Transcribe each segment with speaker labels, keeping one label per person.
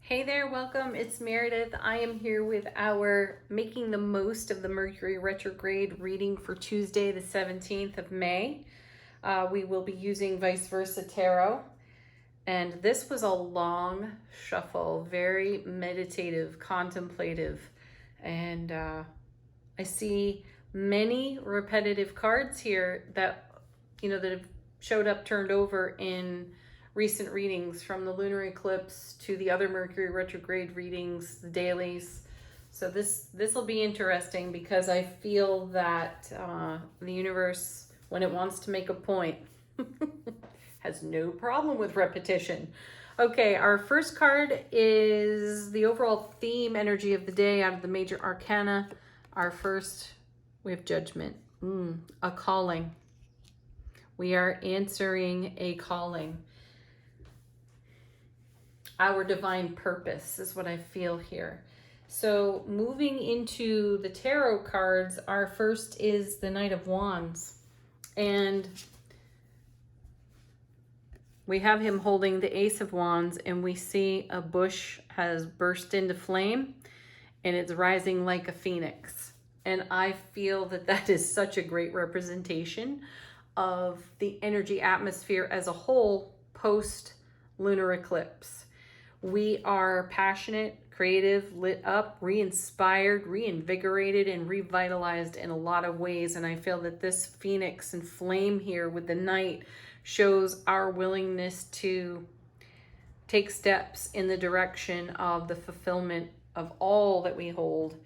Speaker 1: Hey there, welcome. It's Meredith. I am here with our Making the Most of the Mercury Retrograde reading for Tuesday, the 17th of May. We will be using Vice Versa Tarot. And this was a long shuffle, very meditative, contemplative. And I see many repetitive cards here that, that have showed up, turned over in recent readings, from the lunar eclipse to the other Mercury retrograde readings, the dailies. So this will be interesting because I feel that the universe, when it wants to make a point, has no problem with repetition. Okay, our first card is the overall theme energy of the day out of the major arcana. Our first, we have Judgment, a calling. We are answering a calling. Our divine purpose is what I feel here. So moving into the tarot cards, our first is the Knight of Wands. And we have him holding the Ace of Wands, and we see a bush has burst into flame and it's rising like a phoenix. And I feel that that is such a great representation of the energy atmosphere as a whole post lunar eclipse. We are passionate, creative, lit up, re-inspired, reinvigorated, and revitalized in a lot of ways. And I feel that this phoenix and flame here with the Knight shows our willingness to take steps in the direction of the fulfillment of all that we hold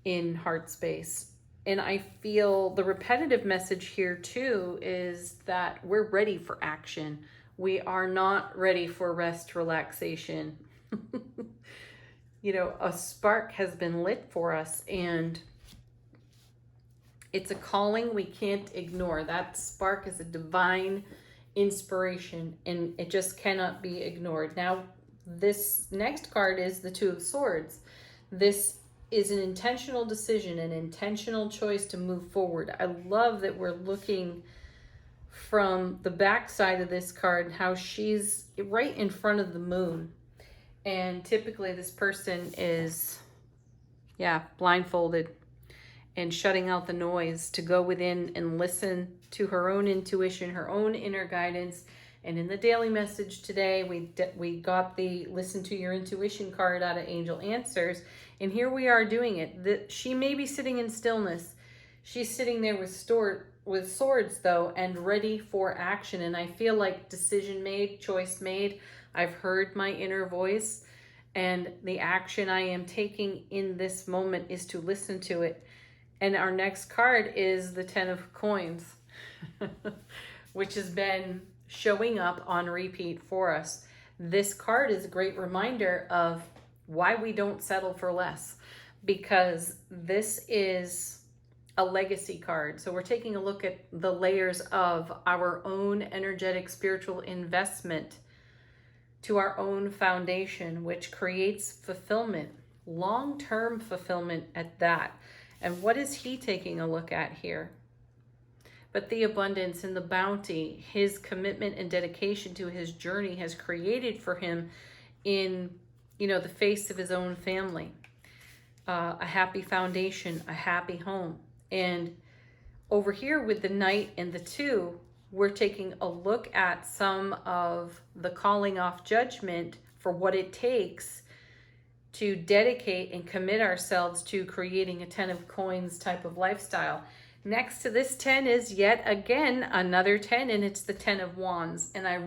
Speaker 1: in heart space. And I feel the repetitive message here too is that we're ready for action. We are not ready for rest, relaxation. A spark has been lit for us, and it's a calling we can't ignore. That spark is a divine inspiration, and it just cannot be ignored. Now, this next card is the Two of Swords. This is an intentional decision, an intentional choice to move forward. I love that we're looking from the back side of this card, how she's right in front of the moon. And typically this person is, blindfolded and shutting out the noise to go within and listen to her own intuition, her own inner guidance. And in the daily message today, we got the Listen to Your Intuition card out of Angel Answers. And here we are doing it. She may be sitting in stillness. She's sitting there with swords though, and ready for action. And I feel like decision made, choice made. I've heard my inner voice, and the action I am taking in this moment is to listen to it. And our next card is the Ten of Coins, which has been showing up on repeat for us. This card is a great reminder of why we don't settle for less, because this is a legacy card. So we're taking a look at the layers of our own energetic spiritual investment to our own foundation, which creates fulfillment, long-term fulfillment at that. And what is he taking a look at here? But the abundance and the bounty, his commitment and dedication to his journey has created for him in, the face of his own family, a happy foundation, a happy home. And over here with the Knight and the Two, we're taking a look at some of the calling off judgment for what it takes to dedicate and commit ourselves to creating a Ten of Coins type of lifestyle. Next to this 10 is yet again another 10, and it's the Ten of Wands. And I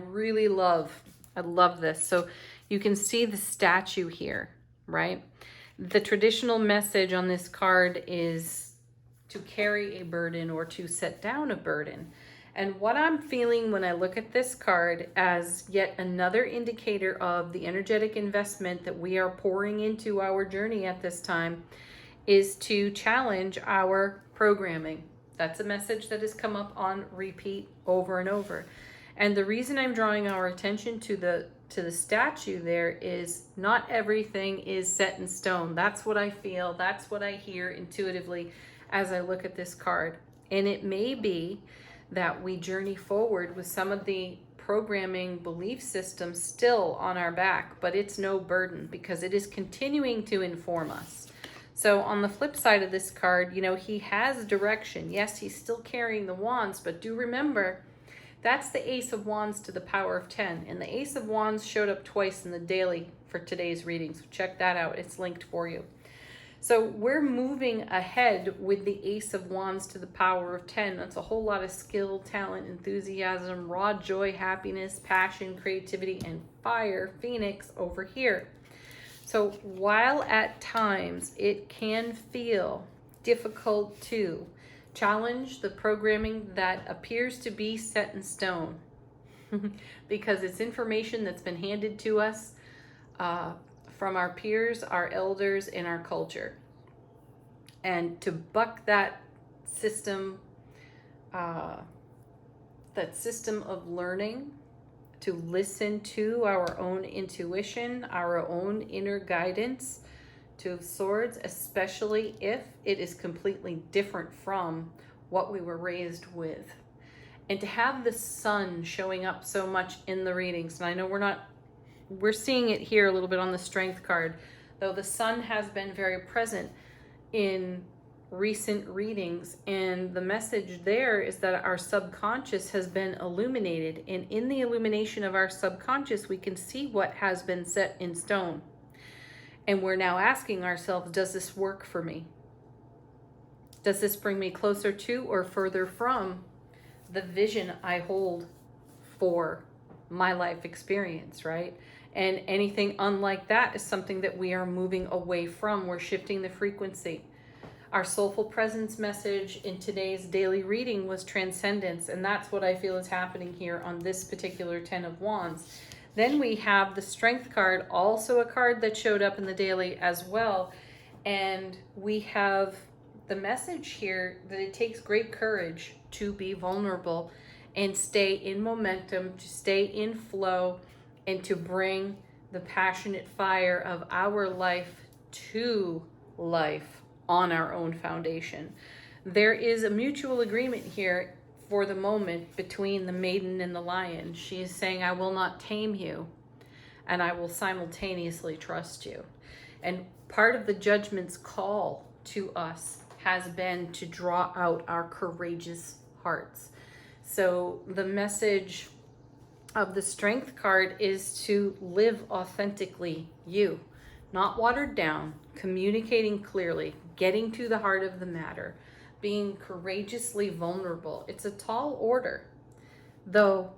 Speaker 1: love this. So you can see the statue here, right? The traditional message on this card is to carry a burden or to set down a burden. And what I'm feeling when I look at this card as yet another indicator of the energetic investment that we are pouring into our journey at this time is to challenge our programming. That's a message that has come up on repeat over and over. And the reason I'm drawing our attention to the statue there is not everything is set in stone. That's what I feel. That's what I hear intuitively as I look at this card. And it may be that we journey forward with some of the programming belief system still on our back, but it's no burden because it is continuing to inform us. So on the flip side of this card, you know, he has direction. Yes, he's still carrying the wands, but do remember, that's the Ace of Wands to the power of 10. And the Ace of Wands showed up twice in the daily for today's reading. So check that out. It's linked for you. So we're moving ahead with the Ace of Wands to the power of 10. That's a whole lot of skill, talent, enthusiasm, raw joy, happiness, passion, creativity, and fire, Phoenix, over here. So while at times it can feel difficult to challenge the programming that appears to be set in stone, because it's information that's been handed to us from our peers, our elders, in our culture. And to buck that system of learning, to listen to our own intuition, our own inner guidance, Two of Swords, especially if it is completely different from what we were raised with. And to have the sun showing up so much in the readings, and I know we're seeing it here a little bit on the Strength card, though the sun has been very present in recent readings, and the message there is that our subconscious has been illuminated, and in the illumination of our subconscious we can see what has been set in stone, and we're now asking ourselves, does this work for me? Does this bring me closer to or further from the vision I hold for my life experience, right? And anything unlike that is something that we are moving away from. We're shifting the frequency. Our soulful presence message in today's daily reading was transcendence, and that's what I feel is happening here on this particular 10 of Wands. Then we have the Strength card, also a card that showed up in the daily as well, and we have the message here that it takes great courage to be vulnerable and stay in momentum, to stay in flow, and to bring the passionate fire of our life to life on our own foundation. There is a mutual agreement here for the moment between the maiden and the lion. She is saying, I will not tame you, and I will simultaneously trust you. And part of the judgment's call to us has been to draw out our courageous hearts. So the message of the Strength card is to live authentically you, not watered down, communicating clearly, getting to the heart of the matter, being courageously vulnerable. It's a tall order, though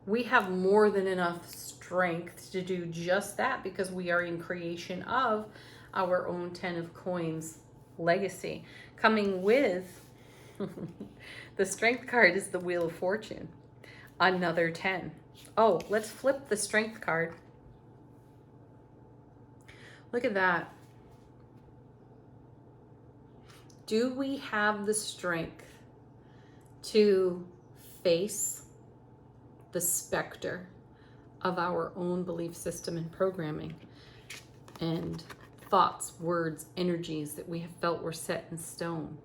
Speaker 1: we have more than enough strength to do just that because we are in creation of our own 10 of Coins legacy. Coming with the Strength card is the Wheel of Fortune, another 10. Oh, let's flip the Strength card. Look at that. Do we have the strength to face the specter of our own belief system and programming and thoughts, words, energies that we have felt were set in stone?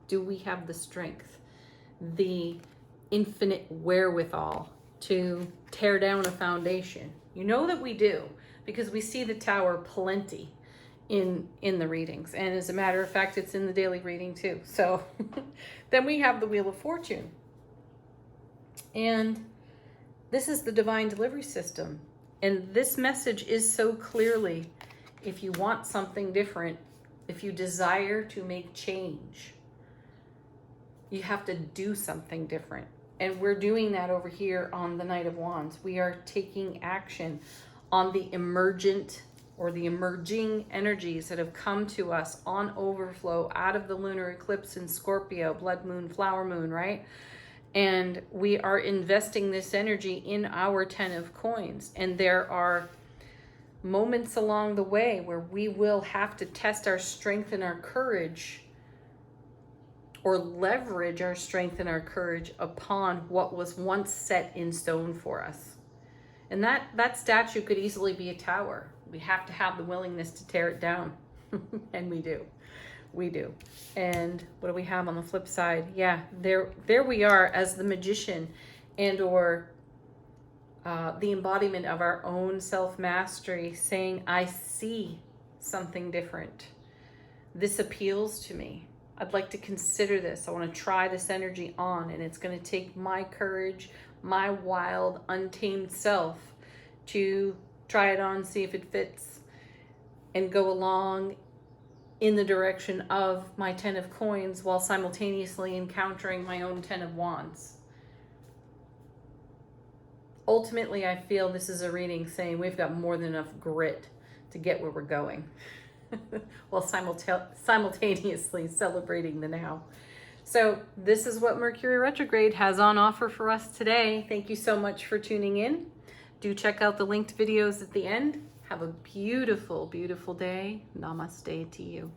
Speaker 1: Do we have the strength, the infinite wherewithal to tear down a foundation? You know that we do, because we see the Tower plenty in the readings, and as a matter of fact it's in the daily reading too. So then we have the Wheel of Fortune, and this is the divine delivery system, and this message is so clearly, if you want something different, if you desire to make change, you have to do something different. And we're doing that over here on the Knight of Wands. We are taking action on the emergent or the emerging energies that have come to us on overflow out of the lunar eclipse in Scorpio, blood moon, flower moon, right? And we are investing this energy in our 10 of Coins. And there are moments along the way where we will have to test our strength and our courage, or leverage our strength and our courage upon what was once set in stone for us. And that statue could easily be a tower. We have to have the willingness to tear it down. And we do. And what do we have on the flip side? Yeah, there we are as the Magician and or the embodiment of our own self-mastery, saying, I see something different. This appeals to me. I'd like to consider this. I want to try this energy on, and it's going to take my courage, my wild, untamed self to try it on, see if it fits, and go along in the direction of my 10 of coins while simultaneously encountering my own 10 of wands. Ultimately, I feel this is a reading saying we've got more than enough grit to get where we're going while simultaneously celebrating the now. So this is what Mercury retrograde has on offer for us today. Thank you so much for tuning in. Do check out the linked videos at the end. Have a beautiful, beautiful day. Namaste to you.